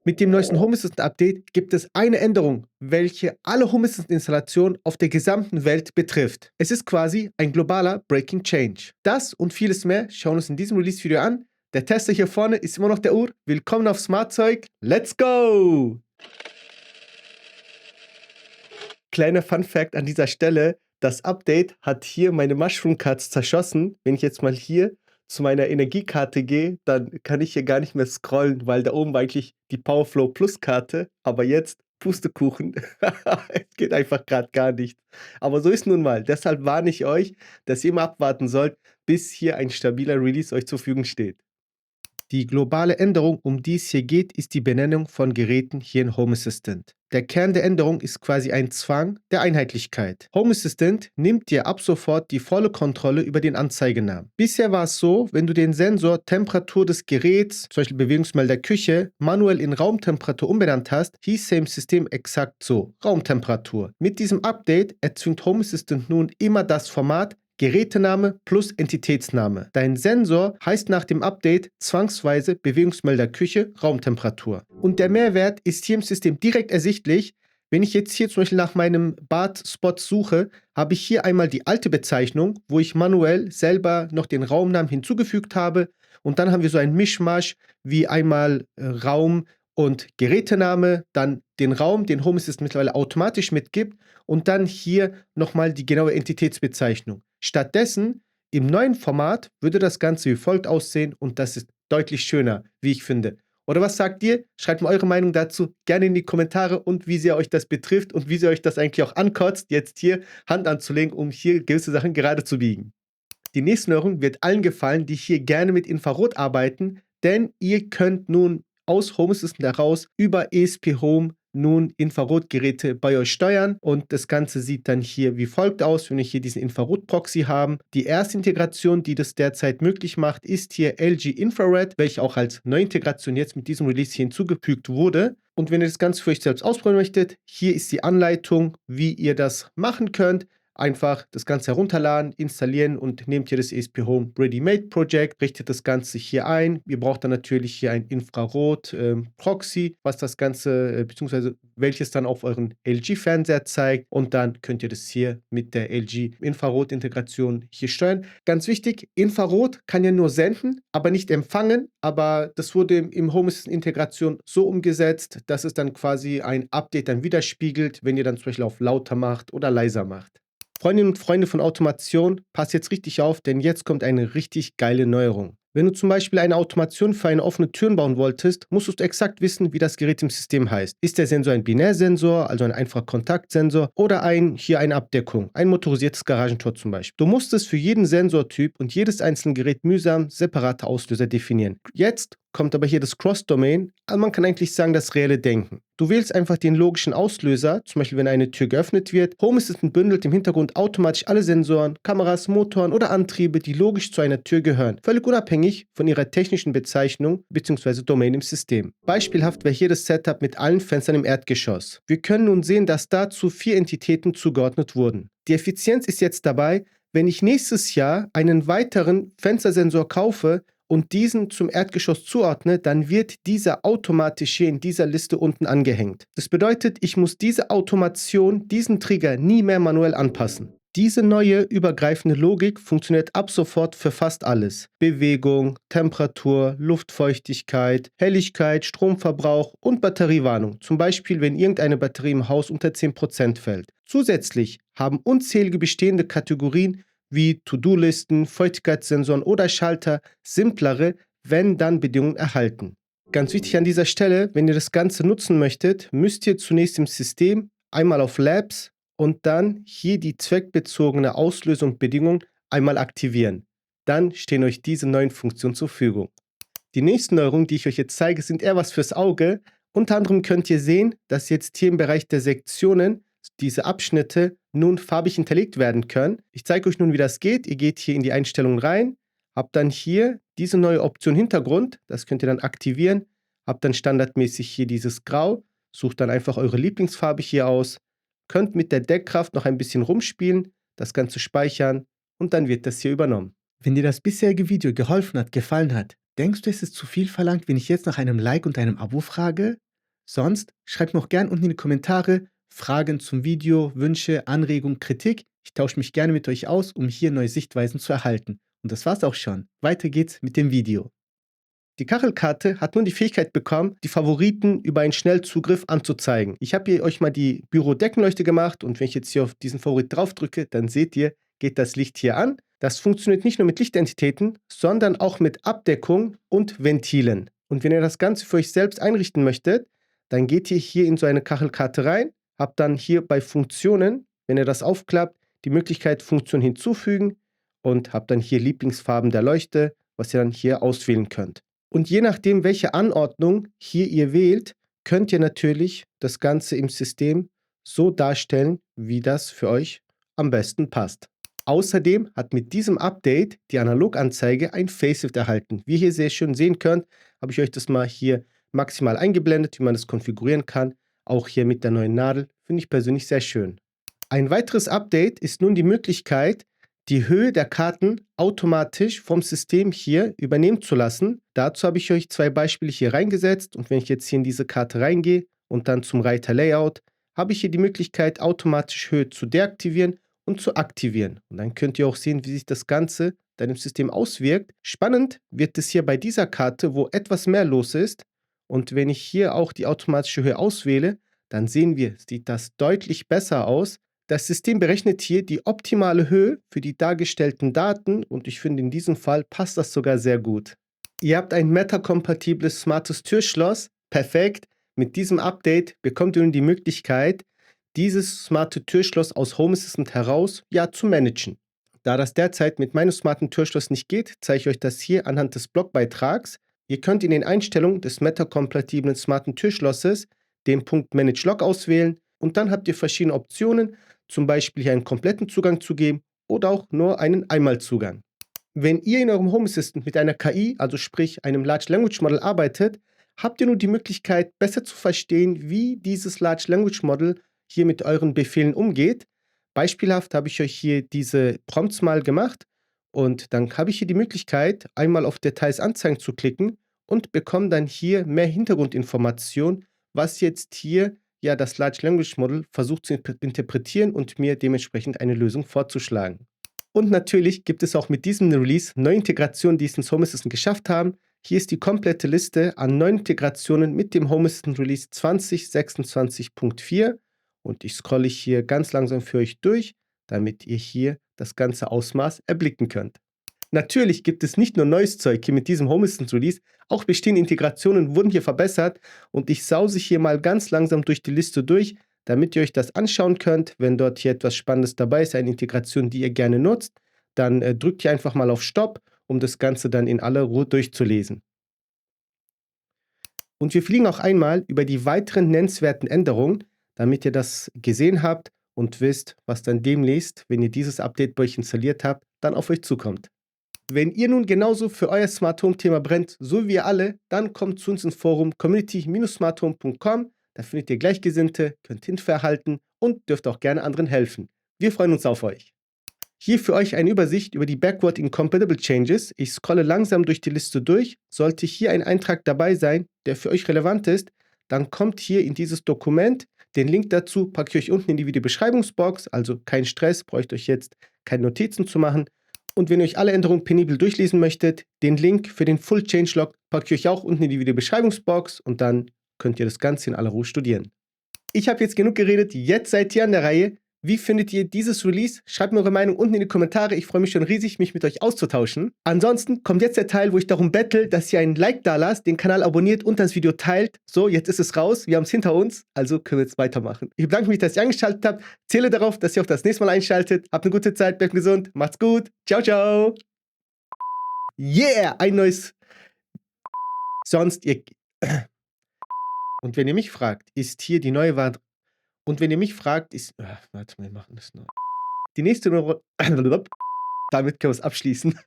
Mit dem neuesten Home Assistant Update gibt es eine Änderung, welche alle Home Assistant Installationen auf der gesamten Welt betrifft. Es ist quasi ein globaler Breaking Change. Das und vieles mehr schauen wir uns in diesem Release-Video an. Der Tester hier vorne ist immer noch der Ur. Willkommen auf Smartzeug. Let's go! Kleiner Fun Fact an dieser Stelle. Das Update hat hier meine Mushroom Cards zerschossen. Wenn ich jetzt mal hier zu meiner Energiekarte gehe, dann kann ich hier gar nicht mehr scrollen, weil da oben war eigentlich die Powerflow Plus Karte, aber jetzt Pustekuchen. Es geht einfach gerade gar nicht. Aber so ist nun mal. Deshalb warne ich euch, dass ihr immer abwarten sollt, bis hier ein stabiler Release euch zur Verfügung steht. Die globale Änderung, um die es hier geht, ist die Benennung von Geräten hier in Home Assistant. Der Kern der Änderung ist quasi ein Zwang der Einheitlichkeit. Home Assistant nimmt dir ab sofort die volle Kontrolle über den Anzeigenamen. Bisher war es so, wenn du den Sensor Temperatur des Geräts, zum Beispiel Bewegungsmelder Küche, manuell in Raumtemperatur umbenannt hast, hieß er im System exakt so, Raumtemperatur. Mit diesem Update erzwingt Home Assistant nun immer das Format Gerätename plus Entitätsname. Dein Sensor heißt nach dem Update zwangsweise Bewegungsmelder Küche, Raumtemperatur. Und der Mehrwert ist hier im System direkt ersichtlich. Wenn ich jetzt hier zum Beispiel nach meinem Bad-Spot suche, habe ich hier einmal die alte Bezeichnung, wo ich manuell selber noch den Raumnamen hinzugefügt habe. Und dann haben wir so ein Mischmasch wie einmal Raum und Gerätename, dann den Raum, den Home Assistant mittlerweile automatisch mitgibt und dann hier nochmal die genaue Entitätsbezeichnung. Stattdessen im neuen Format würde das Ganze wie folgt aussehen und das ist deutlich schöner, wie ich finde. Oder was sagt ihr? Schreibt mal eure Meinung dazu gerne in die Kommentare und wie sehr euch das betrifft und wie sehr euch das eigentlich auch ankotzt, jetzt hier Hand anzulegen, um hier gewisse Sachen gerade zu biegen. Die nächste Neuerung wird allen gefallen, die hier gerne mit Infrarot arbeiten, denn ihr könnt nun aus Home Assistant heraus über ESP Home nun Infrarotgeräte bei euch steuern und das Ganze sieht dann hier wie folgt aus, wenn wir hier diesen Infrarot-Proxy haben. Die erste Integration, die das derzeit möglich macht, ist hier LG Infrared, welche auch als Neuintegration jetzt mit diesem Release hier hinzugefügt wurde. Und wenn ihr das Ganze für euch selbst ausprobieren möchtet, hier ist die Anleitung, wie ihr das machen könnt. Einfach das Ganze herunterladen, installieren und nehmt ihr das ESP Home Ready-Made Project, richtet das Ganze hier ein. Ihr braucht dann natürlich hier ein Infrarot-Proxy, was das Ganze, beziehungsweise welches dann auf euren LG-Fernseher zeigt und dann könnt ihr das hier mit der LG Infrarot-Integration hier steuern. Ganz wichtig, Infrarot kann ja nur senden, aber nicht empfangen, aber das wurde im Home Assistant-Integration so umgesetzt, dass es dann quasi ein Update dann widerspiegelt, wenn ihr dann zum Beispiel auf lauter macht oder leiser macht. Freundinnen und Freunde von Automation, passt jetzt richtig auf, denn jetzt kommt eine richtig geile Neuerung. Wenn du zum Beispiel eine Automation für eine offene Tür bauen wolltest, musstest du exakt wissen, wie das Gerät im System heißt. Ist der Sensor ein Binärsensor, also ein einfacher Kontaktsensor, oder hier eine Abdeckung, ein motorisiertes Garagentor zum Beispiel. Du musstest für jeden Sensortyp und jedes einzelne Gerät mühsam separate Auslöser definieren. Jetzt kommt aber hier das Cross-Domain, also man kann eigentlich sagen, das reelle Denken. Du wählst einfach den logischen Auslöser, zum Beispiel wenn eine Tür geöffnet wird. Home Assistant bündelt im Hintergrund automatisch alle Sensoren, Kameras, Motoren oder Antriebe, die logisch zu einer Tür gehören, völlig unabhängig von ihrer technischen Bezeichnung bzw. Domain im System. Beispielhaft wäre hier das Setup mit allen Fenstern im Erdgeschoss. Wir können nun sehen, dass dazu 4 Entitäten zugeordnet wurden. Die Effizienz ist jetzt dabei, wenn ich nächstes Jahr einen weiteren Fenstersensor kaufe und diesen zum Erdgeschoss zuordne, dann wird dieser automatisch hier in dieser Liste unten angehängt. Das bedeutet, ich muss diese Automation, diesen Trigger nie mehr manuell anpassen. Diese neue übergreifende Logik funktioniert ab sofort für fast alles. Bewegung, Temperatur, Luftfeuchtigkeit, Helligkeit, Stromverbrauch und Batteriewarnung. Zum Beispiel, wenn irgendeine Batterie im Haus unter 10% fällt. Zusätzlich haben unzählige bestehende Kategorien wie To-Do-Listen, Feuchtigkeitssensoren oder Schalter simplere Wenn-Dann-Bedingungen erhalten. Ganz wichtig an dieser Stelle, wenn ihr das Ganze nutzen möchtet, müsst ihr zunächst im System einmal auf Labs und dann hier die zweckbezogene Auslösung Bedingung einmal aktivieren. Dann stehen euch diese neuen Funktionen zur Verfügung. Die nächsten Neuerungen, die ich euch jetzt zeige, sind eher was fürs Auge. Unter anderem könnt ihr sehen, dass jetzt hier im Bereich der Sektionen diese Abschnitte nun farbig hinterlegt werden können. Ich zeige euch nun, wie das geht. Ihr geht hier in die Einstellungen rein, habt dann hier diese neue Option Hintergrund, das könnt ihr dann aktivieren, habt dann standardmäßig hier dieses Grau, sucht dann einfach eure Lieblingsfarbe hier aus, könnt mit der Deckkraft noch ein bisschen rumspielen, das Ganze speichern und dann wird das hier übernommen. Wenn dir das bisherige Video geholfen hat, gefallen hat, denkst du, es ist zu viel verlangt, wenn ich jetzt nach einem Like und einem Abo frage? Sonst schreibt mir auch gern unten in die Kommentare Fragen zum Video, Wünsche, Anregungen, Kritik. Ich tausche mich gerne mit euch aus, um hier neue Sichtweisen zu erhalten. Und das war's auch schon. Weiter geht's mit dem Video. Die Kachelkarte hat nun die Fähigkeit bekommen, die Favoriten über einen Schnellzugriff anzuzeigen. Ich habe hier euch mal die Bürodeckenleuchte gemacht und wenn ich jetzt hier auf diesen Favorit draufdrücke, dann seht ihr, geht das Licht hier an. Das funktioniert nicht nur mit Lichtentitäten, sondern auch mit Abdeckung und Ventilen. Und wenn ihr das Ganze für euch selbst einrichten möchtet, dann geht ihr hier in so eine Kachelkarte rein, habt dann hier bei Funktionen, wenn ihr das aufklappt, die Möglichkeit Funktion hinzufügen und habt dann hier Lieblingsfarben der Leuchte, was ihr dann hier auswählen könnt. Und je nachdem, welche Anordnung hier ihr wählt, könnt ihr natürlich das Ganze im System so darstellen, wie das für euch am besten passt. Außerdem hat mit diesem Update die Analoganzeige ein Facelift erhalten. Wie ihr hier sehr schön sehen könnt, habe ich euch das mal hier maximal eingeblendet, wie man das konfigurieren kann. Auch hier mit der neuen Nadel, finde ich persönlich sehr schön. Ein weiteres Update ist nun die Möglichkeit, die Höhe der Karten automatisch vom System hier übernehmen zu lassen. Dazu habe ich euch 2 Beispiele hier reingesetzt und wenn ich jetzt hier in diese Karte reingehe und dann zum Reiter Layout, habe ich hier die Möglichkeit, automatisch Höhe zu deaktivieren und zu aktivieren. Und dann könnt ihr auch sehen, wie sich das Ganze dann im System auswirkt. Spannend wird es hier bei dieser Karte, wo etwas mehr los ist. Und wenn ich hier auch die automatische Höhe auswähle, dann sehen wir, sieht das deutlich besser aus. Das System berechnet hier die optimale Höhe für die dargestellten Daten und ich finde, in diesem Fall passt das sogar sehr gut. Ihr habt ein Meta-kompatibles smartes Türschloss. Perfekt. Mit diesem Update bekommt ihr nun die Möglichkeit, dieses smarte Türschloss aus Home Assistant heraus zu managen. Da das derzeit mit meinem smarten Türschloss nicht geht, zeige ich euch das hier anhand des Blogbeitrags. Ihr könnt in den Einstellungen des Meta-kompatiblen smarten Türschlosses den Punkt Manage Lock auswählen und dann habt ihr verschiedene Optionen, zum Beispiel hier einen kompletten Zugang zu geben oder auch nur einen Einmalzugang. Wenn ihr in eurem Home Assistant mit einer KI, also sprich einem Large Language Model arbeitet, habt ihr nun die Möglichkeit, besser zu verstehen, wie dieses Large Language Model hier mit euren Befehlen umgeht. Beispielhaft habe ich euch hier diese Prompts mal gemacht und dann habe ich hier die Möglichkeit, einmal auf Details anzeigen zu klicken und bekomme dann hier mehr Hintergrundinformation, was jetzt hier das Large Language Model versucht zu interpretieren und mir dementsprechend eine Lösung vorzuschlagen. Und natürlich gibt es auch mit diesem Release neue Integrationen, die es ins Home Assistant geschafft haben. Hier ist die komplette Liste an neuen Integrationen mit dem Home Assistant Release 2026.4 und ich scrolle hier ganz langsam für euch durch, damit ihr hier das ganze Ausmaß erblicken könnt. Natürlich gibt es nicht nur neues Zeug hier mit diesem Home Assistant Release, auch bestehende Integrationen wurden hier verbessert und ich sause hier mal ganz langsam durch die Liste durch, damit ihr euch das anschauen könnt. Wenn dort hier etwas Spannendes dabei ist, eine Integration, die ihr gerne nutzt, dann drückt ihr einfach mal auf Stopp, um das Ganze dann in aller Ruhe durchzulesen. Und wir fliegen auch einmal über die weiteren nennenswerten Änderungen, damit ihr das gesehen habt und wisst, was dann demnächst, wenn ihr dieses Update bei euch installiert habt, dann auf euch zukommt. Wenn ihr nun genauso für euer Smart Home Thema brennt, so wie wir alle, dann kommt zu uns ins Forum community-smarthome.com. Da findet ihr Gleichgesinnte, könnt Hilfe erhalten und dürft auch gerne anderen helfen. Wir freuen uns auf euch. Hier für euch eine Übersicht über die Backward Incompatible Changes. Ich scrolle langsam durch die Liste durch. Sollte hier ein Eintrag dabei sein, der für euch relevant ist, dann kommt hier in dieses Dokument. Den Link dazu packe ich euch unten in die Videobeschreibungsbox. Also kein Stress, braucht euch jetzt keine Notizen zu machen. Und wenn ihr euch alle Änderungen penibel durchlesen möchtet, den Link für den Full Changelog packe ich euch auch unten in die Videobeschreibungsbox und dann könnt ihr das Ganze in aller Ruhe studieren. Ich habe jetzt genug geredet, jetzt seid ihr an der Reihe. Wie findet ihr dieses Release? Schreibt mir eure Meinung unten in die Kommentare. Ich freue mich schon riesig, mich mit euch auszutauschen. Ansonsten kommt jetzt der Teil, wo ich darum bettel, dass ihr einen Like da lasst, den Kanal abonniert und das Video teilt. So, jetzt ist es raus. Wir haben es hinter uns. Also können wir jetzt weitermachen. Ich bedanke mich, dass ihr eingeschaltet habt. Zähle darauf, dass ihr auch das nächste Mal einschaltet. Habt eine gute Zeit, bleibt gesund. Macht's gut. Ciao, ciao. Yeah, ein neues. Sonst ihr. Und wenn ihr mich fragt, ist hier die neue Variante. Und wenn ihr mich fragt, ist. Warte mal, wir machen das noch. Die nächste Nummer. Damit können wir es abschließen.